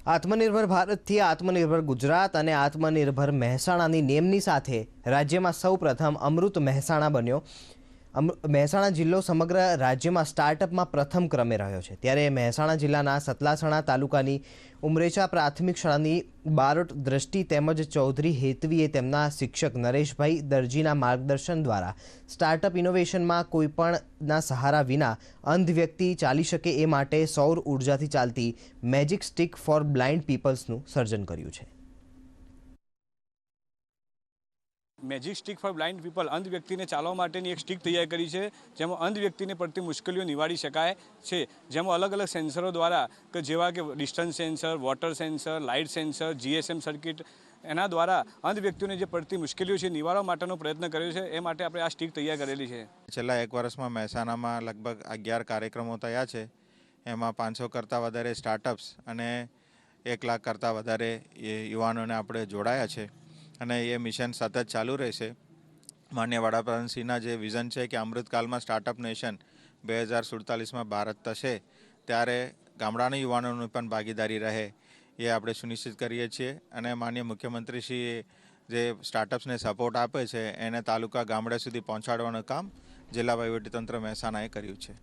આત્મનિર્ભર ભારતથી આત્મનિર્ભર ગુજરાત અને આત્મનિર્ભર મહેસાણાની નેમની સાથે રાજ્યમાં સૌપ્રથમ અમૃત મહેસાણા બન્યો। મહેસાણા જિલ્લો સમગ્ર રાજ્યમાં સ્ટાર્ટઅપમાં પ્રથમ ક્રમે રહ્યો છે। ત્યારે મહેસાણા જિલ્લાના સતલાસણા તાલુકાની ઉમરેચા પ્રાથમિક શાળાની બારોટ દ્રષ્ટિ તેમજ ચૌધરી હેતવીએ તેમના શિક્ષક નરેશભાઈ દરજીના માર્ગદર્શન દ્વારા સ્ટાર્ટઅપ ઇનોવેશનમાં કોઈપણના સહારા વિના અંધ વ્યક્તિ ચાલી શકે એ માટે સૌર ઉર્જાથી ચાલતી મેજિક સ્ટિક ફોર બ્લાઇન્ડ પીપલ્સનું સર્જન કર્યું છે। Magic stick for blind people અંધ વ્યક્તિને ચાલવા માટેની એક સ્ટિક તૈયાર કરી છે, જેમાં અંધ વ્યક્તિને પડતી મુશ્કેલીઓ નિવારી શકાય છે। જેમાં અલગ અલગ સેન્સરો દ્વારા કે જેવા કે distance sensor, water sensor, light sensor, GSM circuit, એના દ્વારા અંધ વ્યક્તિઓને જે પડતી મુશ્કેલીઓ છે નિવારવા માટેનો પ્રયત્ન કર્યો છે। એ માટે આપણે આ સ્ટિક તૈયાર કરેલી છે। છેલ્લા એક વર્ષમાં મહેસાણામાં લગભગ 11 કાર્યક્રમો થયા છે। એમાં 500 કરતાં વધારે સ્ટાર્ટઅપ્સ અને 1 લાખ કરતાં વધારે યુવાનોને આપણે જોડાયા છે અને એ મિશન સતત ચાલુ રહેશે। માનનીય વડાપ્રધાનશ્રીના જે વિઝન છે કે અમૃતકાલમાં સ્ટાર્ટઅપ નેશન 2047માં ભારત થશે ત્યારે ગામડાના યુવાનોની પણ ભાગીદારી રહે એ આપણે સુનિશ્ચિત કરીએ છીએ। અને માનનીય મુખ્યમંત્રીશ્રીએ જે સ્ટાર્ટઅપ્સને સપોર્ટ આપે છે એને તાલુકા ગામડા સુધી પહોંચાડવાનું કામ જિલ્લા વહીવટીતંત્ર મહેસાણાએ કર્યું છે।